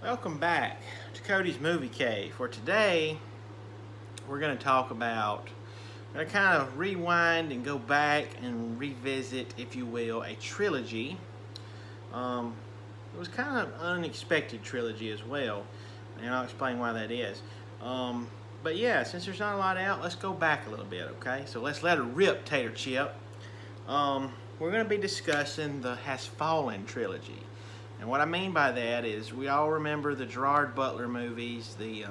Welcome back to Cody's Movie Cave. For today, we're going to talk about, we're going to kind of rewind and go back and revisit, if you will, a trilogy. Um, it was kind of an unexpected trilogy as well, and I'll explain why that is. But yeah, since there's not a lot out, let's go back a little bit, okay? So let's let it rip, Tater Chip. We're going to be discussing the Has Fallen trilogy. And what I mean by that is we all remember the Gerard Butler movies, the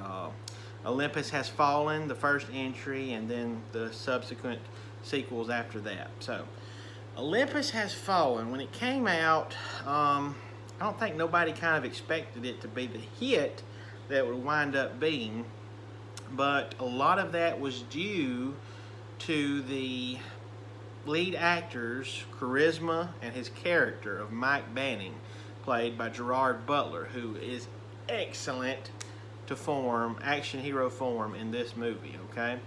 Olympus Has Fallen, the first entry, and then the subsequent sequels after that. So, Olympus Has Fallen, when it came out, I don't think nobody kind of expected it to be the hit that it would wind up being, but a lot of that was due to the lead actor's charisma and his character of Mike Banning, played by Gerard Butler, who is excellent to form, action hero form in this movie, okay?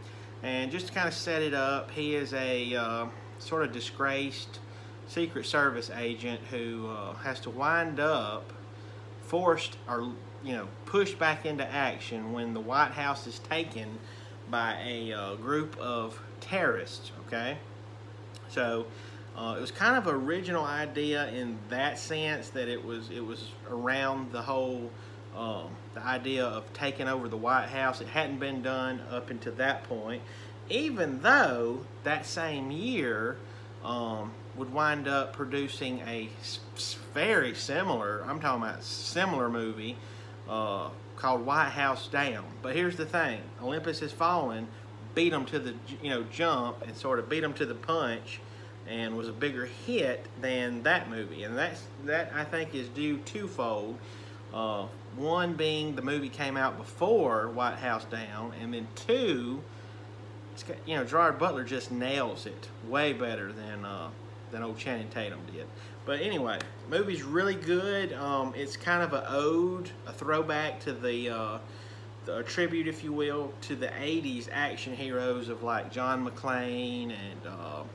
And just to kind of set it up, he is a sort of disgraced Secret Service agent who has to wind up forced or, pushed back into action when the White House is taken by a group of terrorists, okay? So it was kind of an original idea in that sense that it was around the whole the idea of taking over the White House. It hadn't been done up until that point, even though that same year would wind up producing a very similar, I'm talking about similar movie called White House Down. But here's the thing: Olympus Has Fallen beat them to the jump and sort of beat them to the punch, and was a bigger hit than that movie. And that I think is due twofold. One being the movie came out before White House Down, and then two, it's got, Gerard Butler just nails it way better than old Channing Tatum did. But anyway, the movie's really good. It's kind of an ode, a throwback to the tribute, if you will, to the '80s action heroes of like John McClane and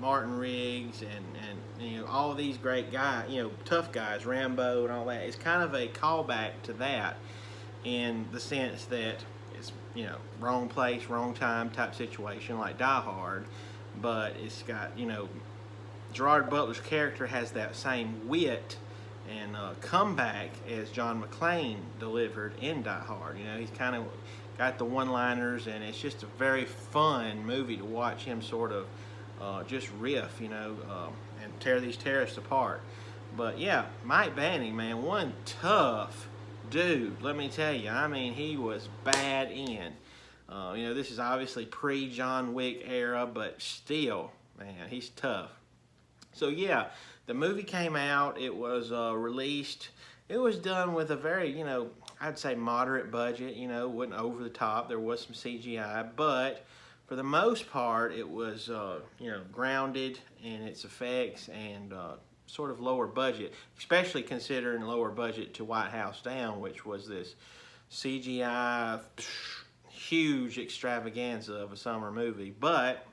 Martin Riggs and all of these great guys, tough guys, Rambo and all that. It's kind of a callback to that in the sense that it's wrong place, wrong time type situation like Die Hard, but it's got Gerard Butler's character has that same wit and comeback as John McClane delivered in Die Hard. He's kind of got the one-liners, and it's just a very fun movie to watch him sort of just riff, and tear these terrorists apart. But yeah, Mike Banning, man, one tough dude, let me tell you. I mean, he was bad in. This is obviously pre-John Wick era, but still, man, he's tough. So yeah, the movie came out. It was released. It was done with a very, I'd say moderate budget. Wasn't over the top. There was some CGI, but for the most part, it was grounded in its effects and sort of lower budget, especially considering lower budget to White House Down, which was this CGI huge extravaganza of a summer movie. But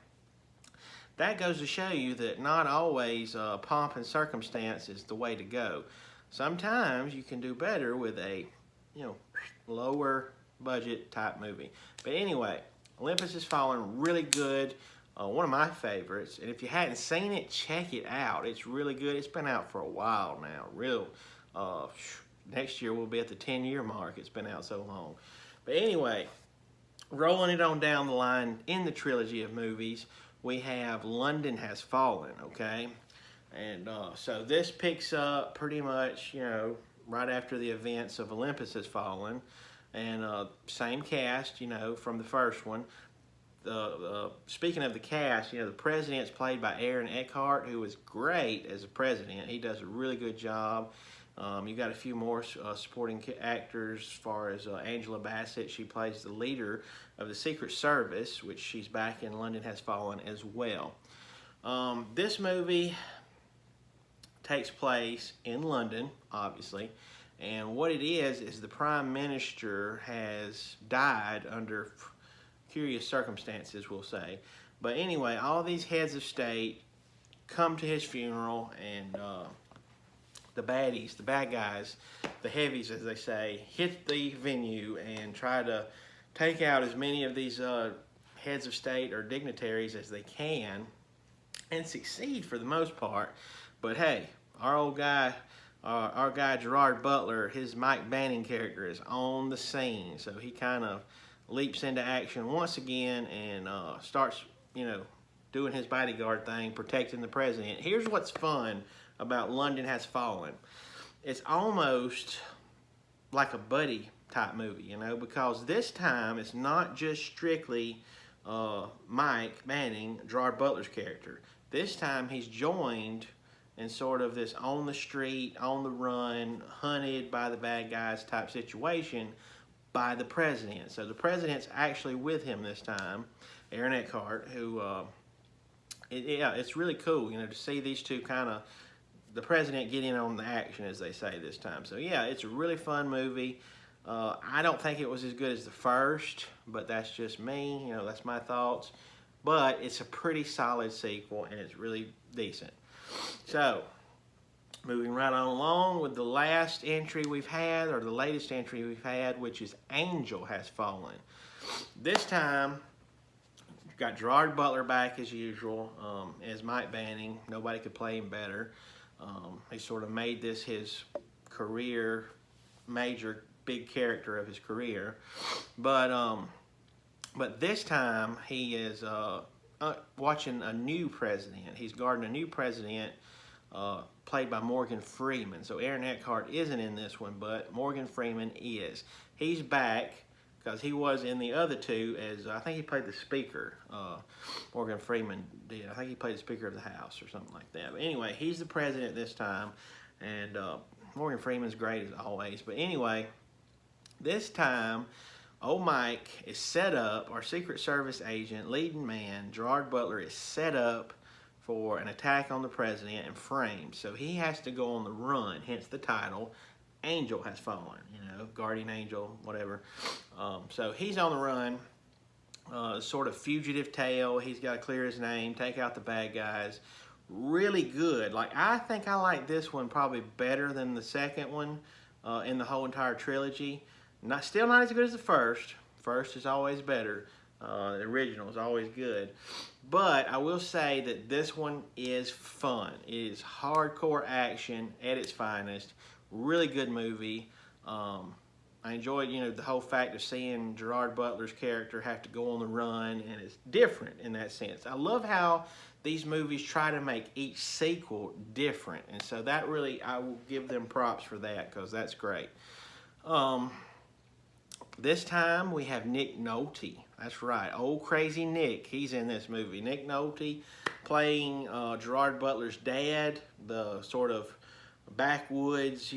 that goes to show you that not always pomp and circumstance is the way to go. Sometimes you can do better with a lower budget type movie. But anyway, Olympus Has Fallen, really good. One of my favorites. And if you hadn't seen it, check it out. It's really good. It's been out for a while now. Next year we'll be at the 10-year mark. It's been out so long. But anyway, rolling it on down the line in the trilogy of movies, we have London Has Fallen, okay? And so this picks up pretty much, right after the events of Olympus Has Fallen. And same cast, from the first one. Speaking of the cast, the president's played by Aaron Eckhart, who is great as a president. He does a really good job. You got a few more supporting actors as far as Angela Bassett. She plays the leader of the Secret Service, which she's back in London Has Fallen as well. This movie takes place in London, obviously. And what it is the Prime Minister has died under curious circumstances, we'll say. But anyway, all these heads of state come to his funeral, and the baddies, the bad guys, the heavies, as they say, hit the venue and try to take out as many of these heads of state or dignitaries as they can, and succeed for the most part. But hey, our guy Gerard Butler, his Mike Banning character, is on the scene, so he kind of leaps into action once again and starts, doing his bodyguard thing, protecting the president. Here's what's fun about London Has Fallen. It's almost like a buddy type movie, because this time it's not just strictly Mike Banning, Gerard Butler's character. This time he's joined in sort of this on the street, on the run, hunted by the bad guys type situation by the president. So the president's actually with him this time, Aaron Eckhart, who, it's really cool, to see these two kind of, the president get in on the action, as they say this time. So yeah, it's a really fun movie. I don't think it was as good as the first, but that's just me, that's my thoughts. But it's a pretty solid sequel, and it's really decent. So, moving right on along with the last entry we've had, or the latest entry we've had, which is Angel Has Fallen. This time, you've got Gerard Butler back as usual, as Mike Banning. Nobody could play him better. He sort of made this his career, major, big character of his career. But this time, he is watching a new president. He's guarding a new president played by Morgan Freeman. So Aaron Eckhart isn't in this one, but Morgan Freeman is. He's back because he was in the other two as, I think he played the speaker. Morgan Freeman did. I think he played the Speaker of the House or something like that. But anyway, he's the president this time, and Morgan Freeman's great as always. But anyway, this time, old Mike is set up, our Secret Service agent, leading man, Gerard Butler, is set up for an attack on the president and framed. So he has to go on the run, hence the title, Angel Has Fallen, guardian angel, whatever. So he's on the run, sort of fugitive tale. He's got to clear his name, take out the bad guys. Really good. I think I like this one probably better than the second one in the whole entire trilogy. Still not as good as the first. First is always better. The original is always good. But I will say that this one is fun. It is hardcore action at its finest. Really good movie. I enjoyed, the whole fact of seeing Gerard Butler's character have to go on the run, and it's different in that sense. I love how these movies try to make each sequel different, and so that really, I will give them props for that, because that's great. This time we have Nick Nolte. That's right, old crazy Nick. He's in this movie. Nick Nolte playing Gerard Butler's dad, the sort of backwoods,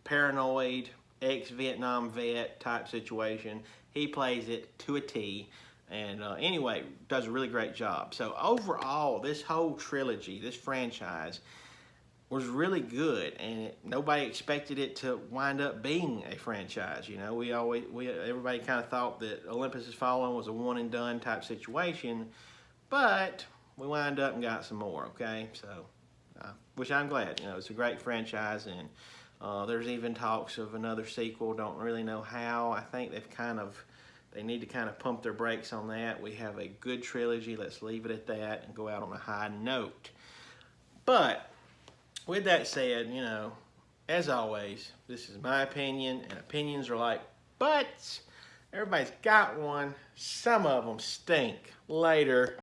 paranoid ex-Vietnam vet type situation. He plays it to a T. And anyway, does a really great job. So overall, this whole trilogy, this franchise, was really good, and nobody expected it to wind up being a franchise. Everybody kind of thought that Olympus Has Fallen was a one and done type situation, but we wind up and got some more. Okay, so which I'm glad. It's a great franchise, and there's even talks of another sequel. Don't really know how. I think they need to kind of pump their brakes on that. We have a good trilogy. Let's leave it at that and go out on a high note. But with that said, as always, this is my opinion, and opinions are like butts. Everybody's got one. Some of them stink. Later.